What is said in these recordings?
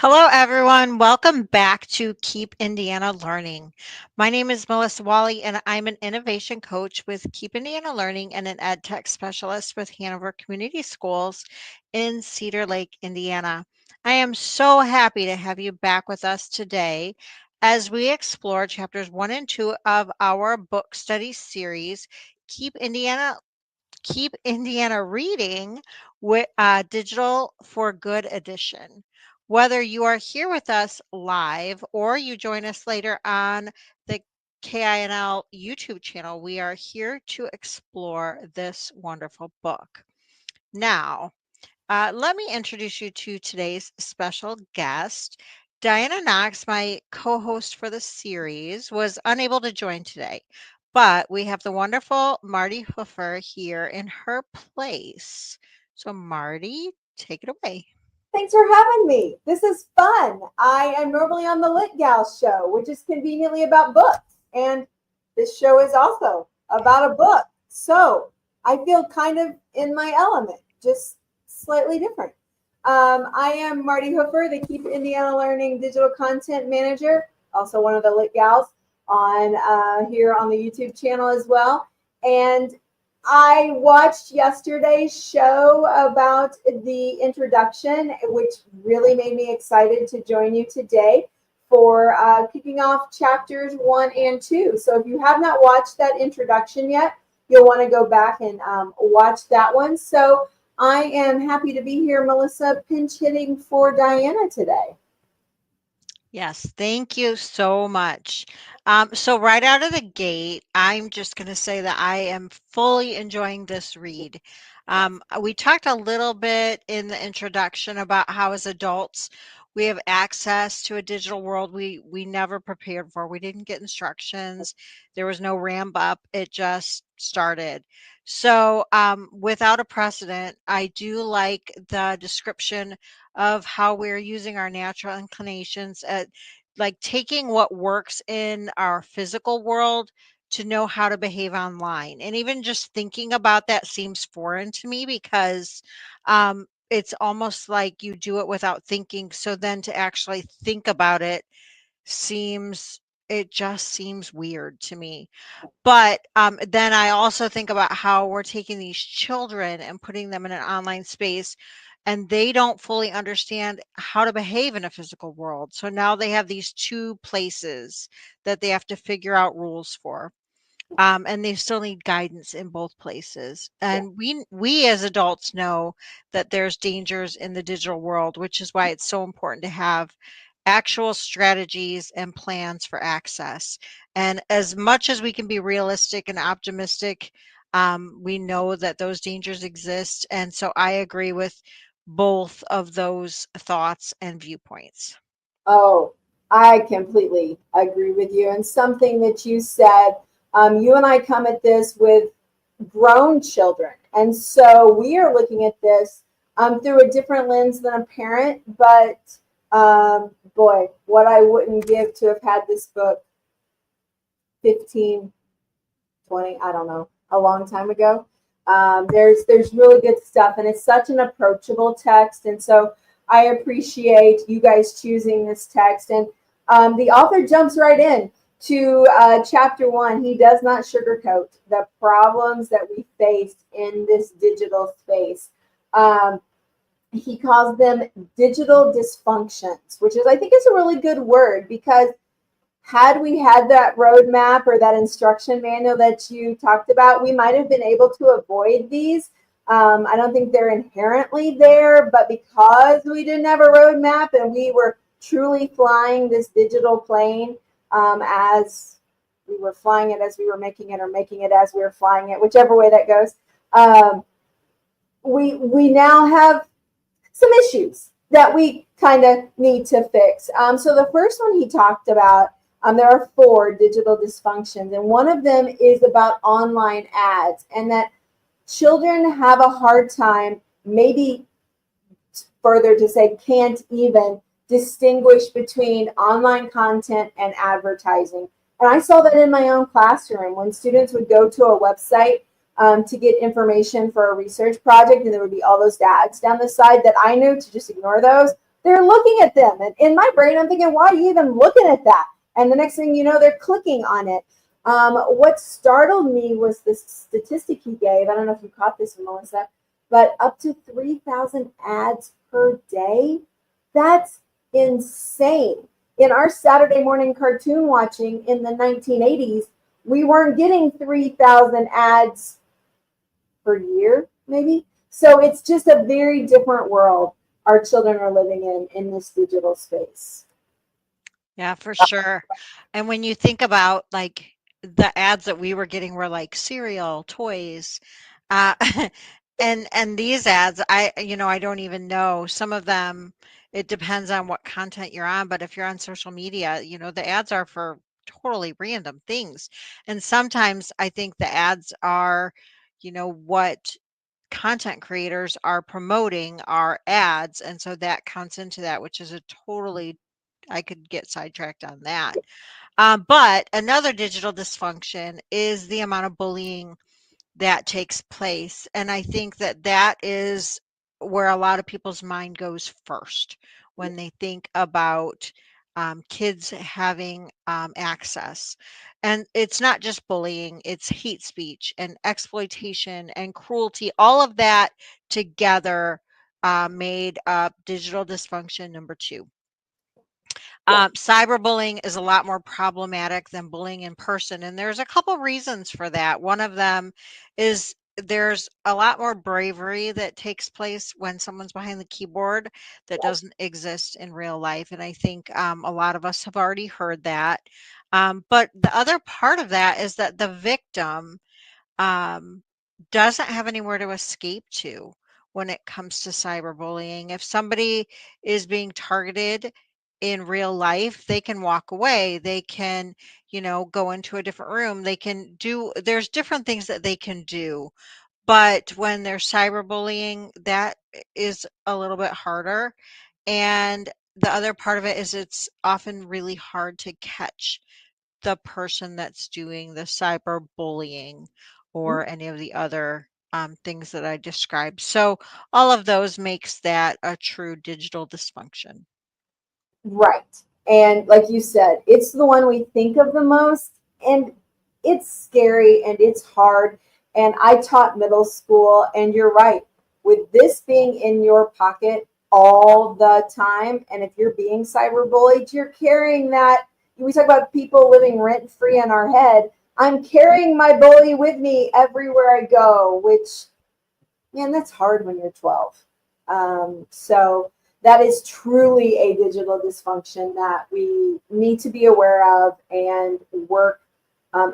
Hello, everyone. Welcome back to Keep Indiana Learning. My name is Melissa Wally, and I'm an innovation coach with Keep Indiana Learning and an ed tech specialist with Hanover Community Schools in Cedar Lake, Indiana. I am so happy to have you back with us today as we explore chapters 1 and 2 of our book study series, Keep Indiana Reading with Digital for Good edition. Whether you are here with us live or you join us later on the KINL YouTube channel, we are here to explore this wonderful book. Now, let me introduce you to today's special guest. Diana Knox, my co host for the series, was unable to join today, but we have the wonderful Marty Hoofer here in her place. So, Marty, take it away. Thanks for having me. This is fun. I am normally on the Lit Gal show, which is conveniently about books. And this show is also about a book. So I feel kind of in my element, just slightly different. I am Marty Hoofer, the Keep Indiana Learning Digital Content Manager, also one of the Lit Gals on here on the YouTube channel as well. And I watched yesterday's show about the introduction, which really made me excited to join you today for kicking off chapters 1 and 2. So if you have not watched that introduction yet, you'll want to go back and watch that one. So I am happy to be here, Melissa, pinch hitting for Diana today. Yes, thank you so much. So right out of the gate, I'm just going to say that I am fully enjoying this read. We talked a little bit in the introduction about how as adults we have access to a digital world we never prepared for. We didn't get instructions. There was no ramp up. It just started. So without a precedent, I do like the description of how we're using our natural inclinations at like taking what works in our physical world to know how to behave online. And even just thinking about that seems foreign to me because it's almost like you do it without thinking. So then to actually think about it it just seems weird to me. But then I also think about how we're taking these children and putting them in an online space, and they don't fully understand how to behave in a physical world. So now they have these two places that they have to figure out rules for. And they still need guidance in both places. Yeah. And we as adults know that there's dangers in the digital world, which is why it's so important to have actual strategies and plans for access. And as much as we can be realistic and optimistic, we know that those dangers exist. And so I agree with both of those thoughts and viewpoints. Oh, I completely agree with you. And something that you said, you and I come at this with grown children. And so we are looking at this through a different lens than a parent. But boy, what I wouldn't give to have had this book 15, 20, I don't know, a long time ago. There's really good stuff, and it's such an approachable text. And so I appreciate you guys choosing this text. And the author jumps right in to chapter 1. He does not sugarcoat the problems that we face in this digital space. He calls them digital dysfunctions, which is, I think, is a really good word, because had we had that roadmap or that instruction manual that you talked about, we might have been able to avoid these. I don't think they're inherently there, but because we didn't have a roadmap and we were truly flying this digital plane as we were flying it, as we were making it, or making it as we were flying it, whichever way that goes, we now have some issues that we kind of need to fix. So the first one he talked about, there are 4 digital dysfunctions, and one of them is about online ads, and that children have a hard time, maybe further to say, can't even distinguish between online content and advertising. And I saw that in my own classroom when students would go to a website to get information for a research project, and there would be all those ads down the side that I knew to just ignore those. they're looking at them. And in my brain, I'm thinking, why are you even looking at that? And the next thing you know, they're clicking on it. What startled me was this statistic he gave. I don't know if you caught this, Melissa, but up to 3,000 ads per day. That's insane. In our Saturday morning cartoon watching in the 1980s, we weren't getting 3,000 ads per year, maybe. So it's just a very different world our children are living in this digital space. Yeah, for sure. And when you think about like the ads that we were getting were like cereal, toys, uh, and these ads, I don't even know. Some of them, it depends on what content you're on, but if you're on social media, the ads are for totally random things. And sometimes I think the ads are, what content creators are promoting are ads, and so that counts into that, which is a totally I could get sidetracked on that. But another digital dysfunction is the amount of bullying that takes place. And I think that that is where a lot of people's mind goes first when they think about kids having access. And it's not just bullying, it's hate speech and exploitation and cruelty. All of that together made up digital dysfunction number two. Yeah. Cyberbullying is a lot more problematic than bullying in person, and there's a couple reasons for that. One of them is there's a lot more bravery that takes place when someone's behind the keyboard that doesn't exist in real life, and I think a lot of us have already heard that. But the other part of that is that the victim um, doesn't have anywhere to escape to when it comes to cyberbullying. If somebody is being targeted in real life, they can walk away. They can, go into a different room. There's different things that they can do. But when there's cyberbullying, that is a little bit harder. And the other part of it is it's often really hard to catch the person that's doing the cyberbullying or any of the other things that I described. So all of those makes that a true digital dysfunction. Right. And like you said, it's the one we think of the most, and it's scary and it's hard. And I taught middle school, and you're right. With this being in your pocket all the time, and if you're being cyberbullied, you're carrying that. We talk about people living rent free in our head. I'm carrying my bully with me everywhere I go, which, man, that's hard when you're 12. So that is truly a digital dysfunction that we need to be aware of and work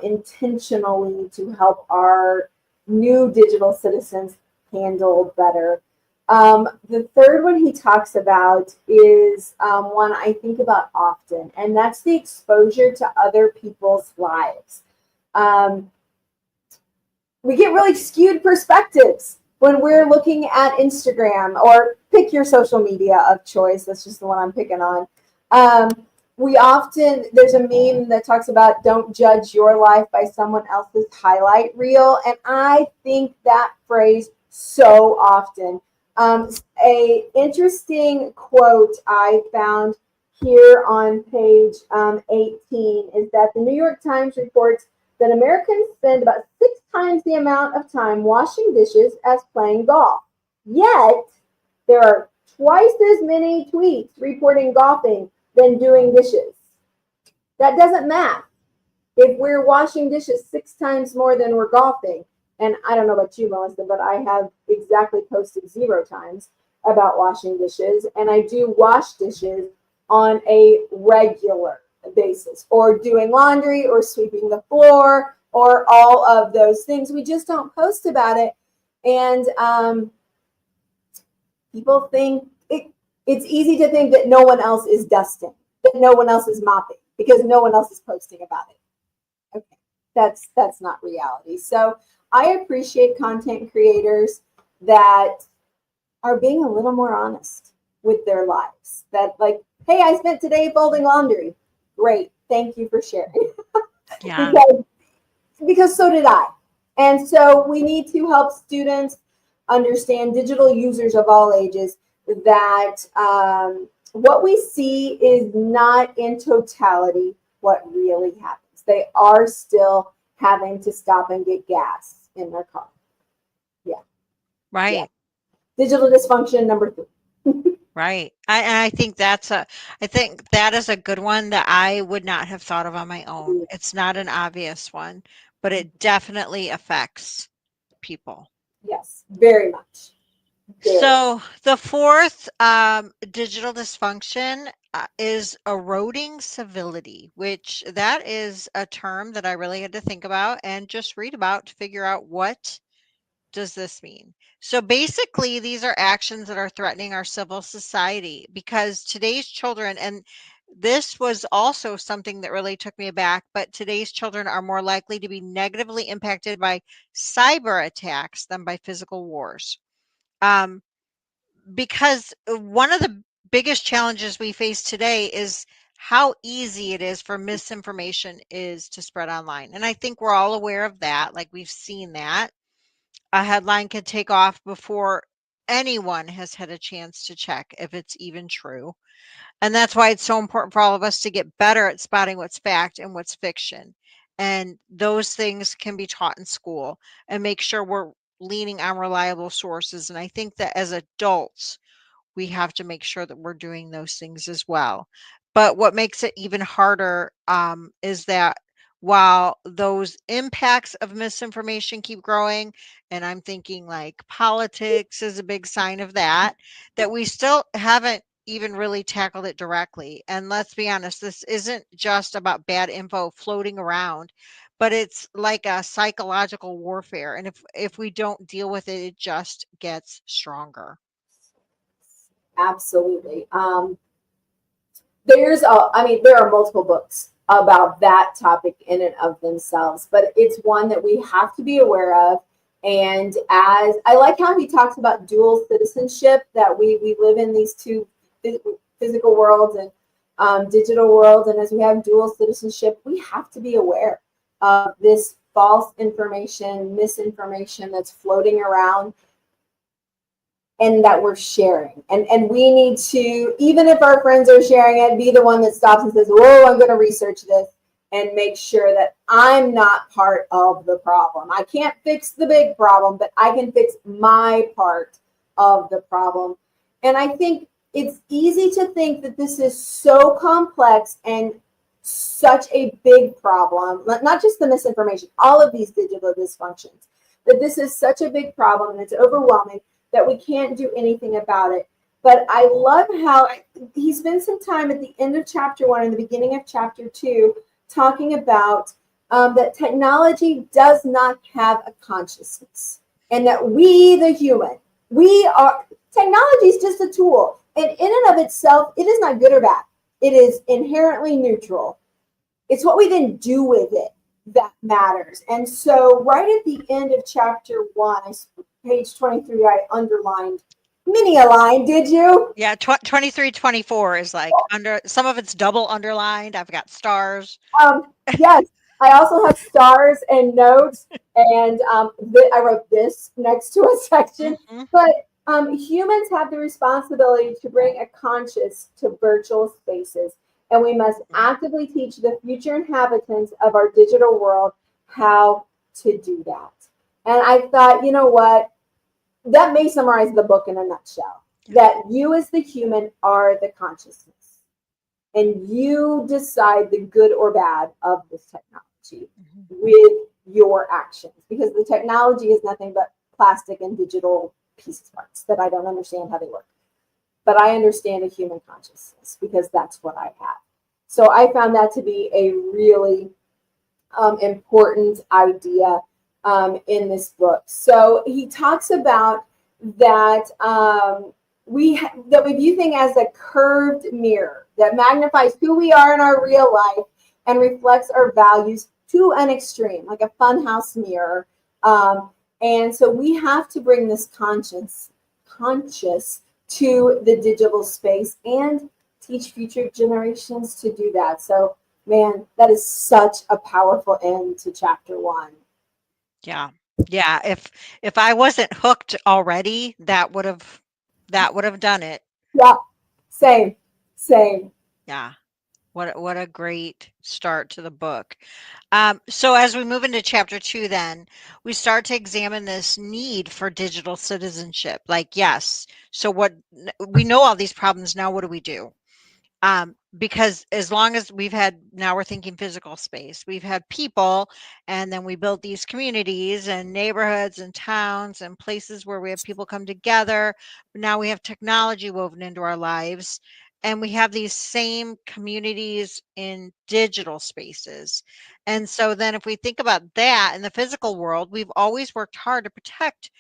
intentionally to help our new digital citizens handle better. The third one he talks about is one I think about often, and that's the exposure to other people's lives. Um, we get really skewed perspectives when we're looking at Instagram or pick your social media of choice. That's just the one I'm picking on. We often, there's a meme that talks about don't judge your life by someone else's highlight reel. And I think that phrase so often. A interesting quote I found here on page 18 is that the New York Times reports that Americans spend about 6 times the amount of time washing dishes as playing golf. Yet, there are twice as many tweets reporting golfing than doing dishes. That doesn't math. If we're washing dishes 6 times more than we're golfing, and I don't know about you, Melissa, but I have exactly posted 0 times about washing dishes, and I do wash dishes on a regular basis, or doing laundry, or sweeping the floor, or all of those things. We just don't post about it, and people think it's easy to think that no one else is dusting, that no one else is mopping, because no one else is posting about it. Okay, that's not reality. So I appreciate content creators that are being a little more honest with their lives. That, like, hey, I spent today folding laundry. Great, thank you for sharing. Yeah. because so did I. And so we need to help students understand, digital users of all ages, that what we see is not in totality what really happens. They are still having to stop and get gas in their car. Yeah, yeah. Right. Digital dysfunction number three. Right. And I think I think that is a good one that I would not have thought of on my own. It's not an obvious one, but it definitely affects people. Yes, very much. Very. So the fourth digital dysfunction is eroding civility, which that is a term that I really had to think about and just read about to figure out what does this mean? So basically, these are actions that are threatening our civil society because today's children, and this was also something that really took me aback, but today's children are more likely to be negatively impacted by cyber attacks than by physical wars. Um, because one of the biggest challenges we face today is how easy it is for misinformation is to spread online. And I think we're all aware of that. Like we've seen that a headline could take off before anyone has had a chance to check if it's even true. And that's why it's so important for all of us to get better at spotting what's fact and what's fiction. And those things can be taught in school and make sure we're leaning on reliable sources. And I think that as adults, we have to make sure that we're doing those things as well. But what makes it even harder is that while those impacts of misinformation keep growing, and I'm thinking like politics is a big sign of that, that we still haven't even really tackled it directly. And let's be honest, this isn't just about bad info floating around, but it's like a psychological warfare. And if we don't deal with it, it just gets stronger. Absolutely. I mean, there are multiple books about that topic in and of themselves, but it's one that we have to be aware of. And as I like how he talks about dual citizenship, that we live in these two physical worlds and digital worlds. And as we have dual citizenship, we have to be aware of this false information, misinformation that's floating around and that we're sharing. And we need to, even if our friends are sharing it, be the one that stops and says, whoa, I'm going to research this and make sure that I'm not part of the problem. I can't fix the big problem, but I can fix my part of the problem. And I think it's easy to think that this is so complex and such a big problem, not just the misinformation, all of these digital dysfunctions, that this is such a big problem and it's overwhelming that we can't do anything about it. But I love how he spends some time at the end of chapter one and the beginning of chapter two talking about that technology does not have a consciousness, and that we, the human, we are, technology is just a tool. And in and of itself, it is not good or bad. It is inherently neutral. It's what we then do with it that matters. And so, right at the end of chapter one, page 23, I underlined, mini aligned, did you? Yeah, 23, 24 is like under some of it's double underlined. I've got stars. Yes, I also have stars and notes, and I wrote this next to a section. Mhm, But humans have the responsibility to bring a conscious to virtual spaces, and we must mhm. actively teach the future inhabitants of our digital world how to do that. And I thought, you know what? That may summarize the book in a nutshell. Yeah. That you, as the human, are the consciousness, and you decide the good or bad of this technology Mhm. with your actions, because the technology is nothing but plastic and digital piece parts that I don't understand how they work. But I understand a human consciousness because that's what I have. So I found that to be a really important idea in this book. So he talks about that that we view things as a curved mirror that magnifies who we are in our real life and reflects our values to an extreme, like a funhouse mirror. And so we have to bring this conscious to the digital space and teach future generations to do that. So man, that is such a powerful end to chapter one. Yeah. Yeah, if I wasn't hooked already, that would have done it. Yeah, same. Same. Yeah. What a great start to the book. So as we move into chapter 2, then we start to examine this need for digital citizenship. Like, yes, so what we know all these problems now. What do we do? Because as long as we've had, now we're thinking physical space, we've had people, and then we built these communities and neighborhoods and towns and places where we have people come together. Now we have technology woven into our lives, and we have these same communities in digital spaces. And so then if we think about that in the physical world, we've always worked hard to protect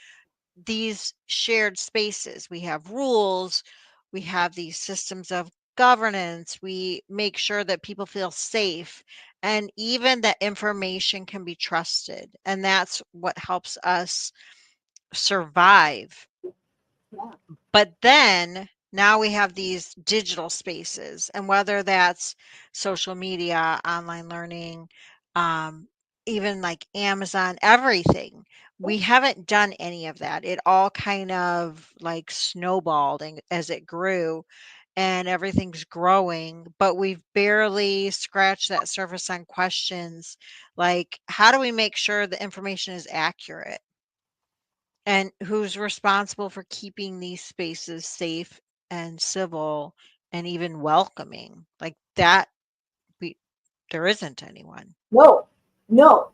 these shared spaces. We have rules, we have these systems of governance, we make sure that people feel safe, and even that information can be trusted. And that's what helps us survive. Yeah. But then now we have these digital spaces, and whether that's social media, online learning, um, even like Amazon, everything. We haven't done any of that. It all kind of like snowballed and as it grew, and everything's growing, but we've barely scratched that surface on questions like, how do we make sure the information is accurate? And who's responsible for keeping these spaces safe and civil and even welcoming? Like that, we there isn't anyone. No, no.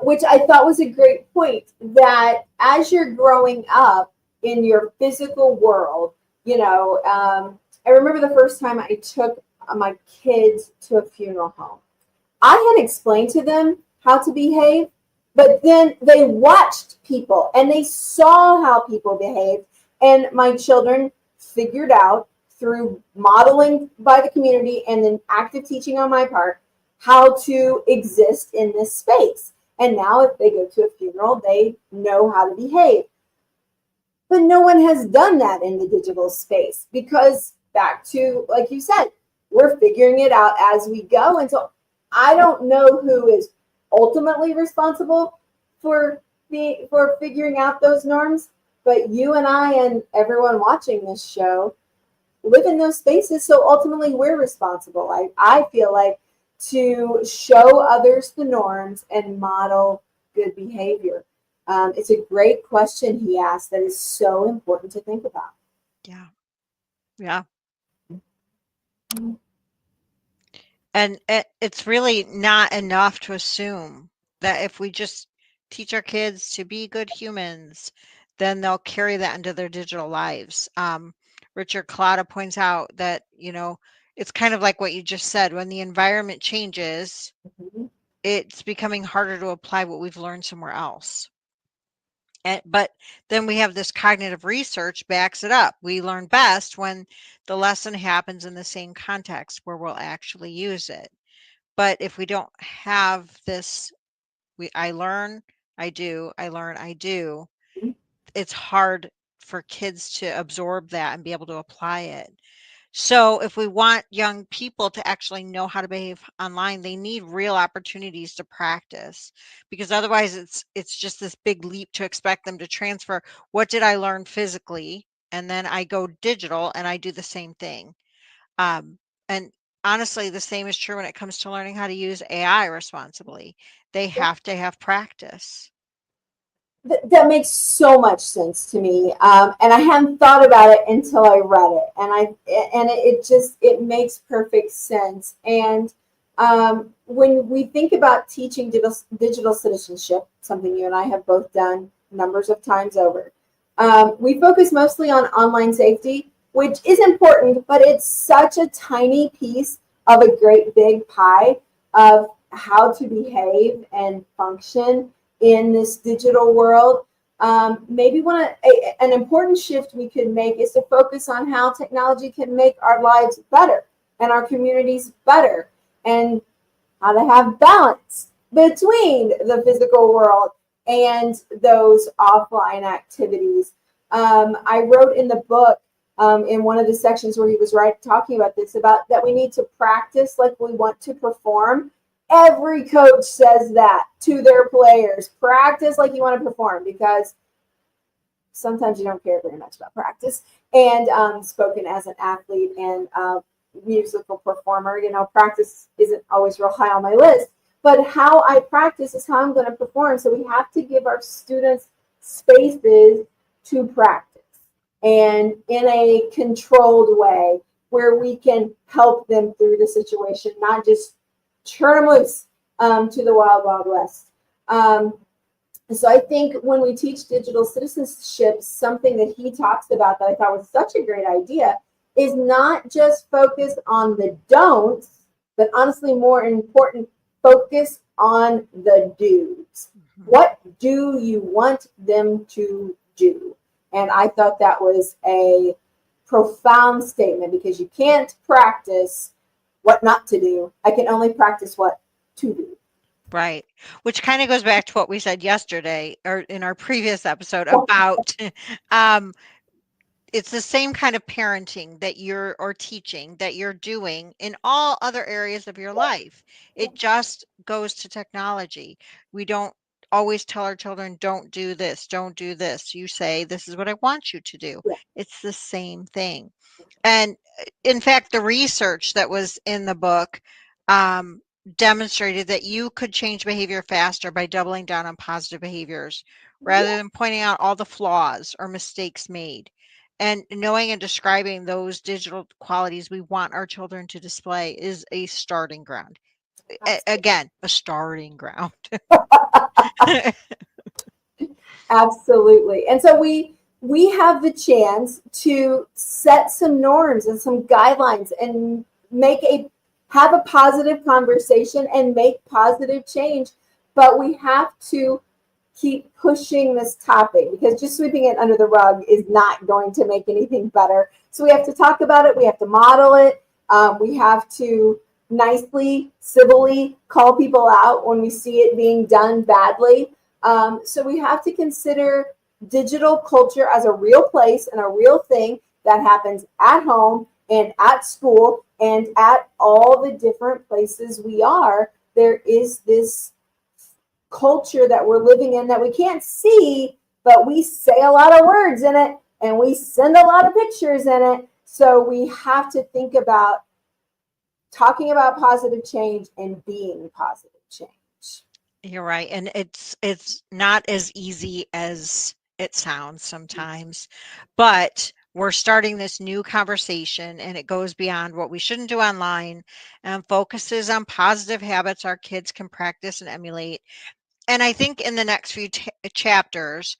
Which I thought was a great point, that as you're growing up in your physical world, I remember the first time I took my kids to a funeral home. I had explained to them how to behave, but then they watched people and they saw how people behaved. And my children figured out through modeling by the community and then active teaching on my part how to exist in this space. And now, if they go to a funeral, they know how to behave. But no one has done that in the digital space because, back to, like you said, we're figuring it out as we go. And so I don't know who is ultimately responsible for figuring out those norms, but you and I and everyone watching this show live in those spaces. So ultimately, we're responsible. I feel like, to show others the norms and model good behavior. It's a great question he asked that is so important to think about. Yeah. Yeah. And it's really not enough to assume that if we just teach our kids to be good humans, then they'll carry that into their digital lives. Richard Clatta points out that, it's kind of like what you just said. When the environment changes, Mhm. it's becoming harder to apply what we've learned somewhere else. But then we have this cognitive research backs it up. We learn best when the lesson happens in the same context where we'll actually use it. But if we don't have this, I learn, I do, I learn, I do, it's hard for kids to absorb that and be able to apply it. So if we want young people to actually know how to behave online, they need real opportunities to practice, because otherwise it's just this big leap to expect them to transfer what did I learn physically, and then I go digital and I do the same thing. And honestly, the same is true when it comes to learning how to use AI responsibly. They have to have practice. That makes so much sense to me, and I hadn't thought about it until I read it, and it makes perfect sense. And when we think about teaching digital citizenship, something you and I have both done numbers of times over, we focus mostly on online safety, which is important, but it's such a tiny piece of a great big pie of how to behave and function in this digital world. Maybe an important shift we could make is to focus on how technology can make our lives better and our communities better, and how to have balance between the physical world and those offline activities. I wrote in the book, in one of the sections where he was talking about this, about that we need to practice like we want to perform. Every coach says that to their players: practice like you want to perform, because sometimes you don't care very much about practice. And spoken as an athlete and musical performer. Practice isn't always real high on my list, but how I practice is how I'm going to perform. So we have to give our students spaces to practice and in a controlled way where we can help them through the situation, not just turn them loose to the wild, wild west. So I think when we teach digital citizenship, something that he talks about that I thought was such a great idea is not just focus on the don'ts, but honestly, more important, focus on the do's. Mhm. What do you want them to do? And I thought that was a profound statement because you can't practice what not to do. I can only practice what to do. Right. Which kind of goes back to what we said yesterday or in our previous episode about um, it's the same kind of parenting that you're or teaching that you're doing in all other areas of your life. It just goes to technology. We don't always tell our children, don't do this, don't do this. You say, this is what I want you to do. Yeah. It's the same thing. And in fact, the research that was in the book um, demonstrated that you could change behavior faster by doubling down on positive behaviors rather Yeah. than pointing out all the flaws or mistakes made. And knowing and describing those digital qualities we want our children to display is a starting ground. Again, a starting ground. Absolutely. And so we have the chance to set some norms and some guidelines and make a have a positive conversation and make positive change, but we have to keep pushing this topic because just sweeping it under the rug is not going to make anything better. So we have to talk about it, we have to model it, we have to nicely, civilly call people out when we see it being done badly. So we have to consider digital culture as a real place and a real thing that happens at home and at school and at all the different places we are. There is this culture that we're living in that we can't see, but we say a lot of words in it and we send a lot of pictures in it. So we have to think about talking about positive change and being positive change. You're right, and it's not as easy as it sounds sometimes, but we're starting this new conversation and it goes beyond what we shouldn't do online and focuses on positive habits our kids can practice and emulate. And I think in the next few chapters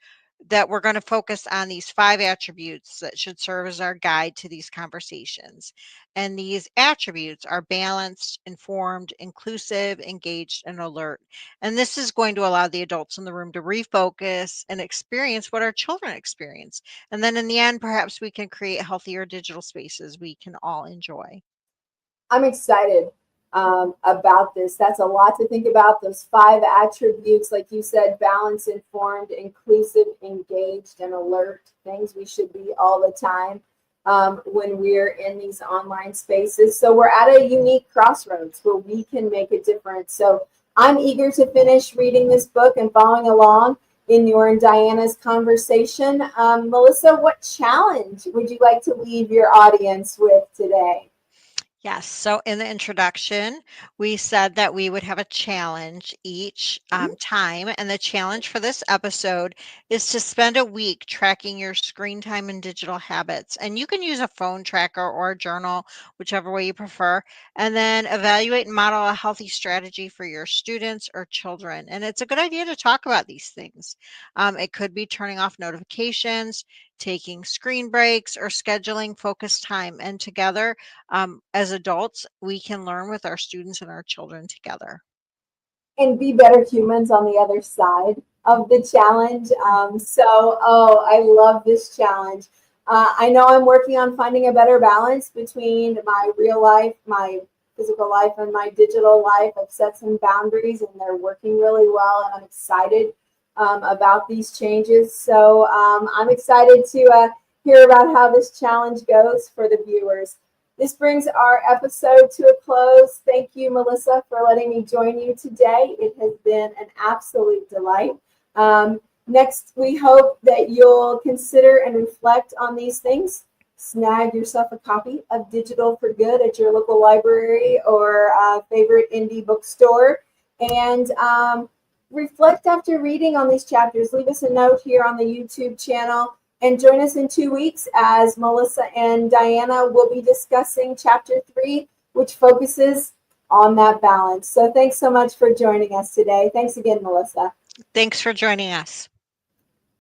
that we're going to focus on these 5 attributes that should serve as our guide to these conversations. And these attributes are balanced, informed, inclusive, engaged, and alert. And this is going to allow the adults in the room to refocus and experience what our children experience. And then in the end, perhaps we can create healthier digital spaces we can all enjoy. I'm excited about this. That's a lot to think about. Those 5 attributes, like you said, balanced, informed, inclusive, engaged, and alert, things we should be all the time when we're in these online spaces. So we're at a unique crossroads where we can make a difference. So I'm eager to finish reading this book and following along in your and Diana's conversation. Melissa, what challenge would you like to leave your audience with today? Yes. So in the introduction, we said that we would have a challenge each time. And the challenge for this episode is to spend a week tracking your screen time and digital habits. And you can use a phone tracker or a journal, whichever way you prefer, and then evaluate and model a healthy strategy for your students or children. And it's a good idea to talk about these things. It could be turning off notifications, taking screen breaks, or scheduling focused time. And together, as adults, we can learn with our students and our children together. And be better humans on the other side of the challenge. So, I love this challenge. I know I'm working on finding a better balance between my real life, my physical life, and my digital life. I've set some boundaries and they're working really well, and I'm excited about these changes. So, I'm excited to hear about how this challenge goes for the viewers. This brings our episode to a close. Thank you, Melissa, for letting me join you today. It has been an absolute delight. Next, we hope that you'll consider and reflect on these things snag yourself a copy of Digital for Good at your local library or favorite indie bookstore. And reflect after reading on these chapters. Leave us a note here on the YouTube channel. And join us in 2 weeks as Melissa and Diana will be discussing chapter 3, which focuses on that balance. So thanks so much for joining us today. Thanks again, Melissa. Thanks for joining us.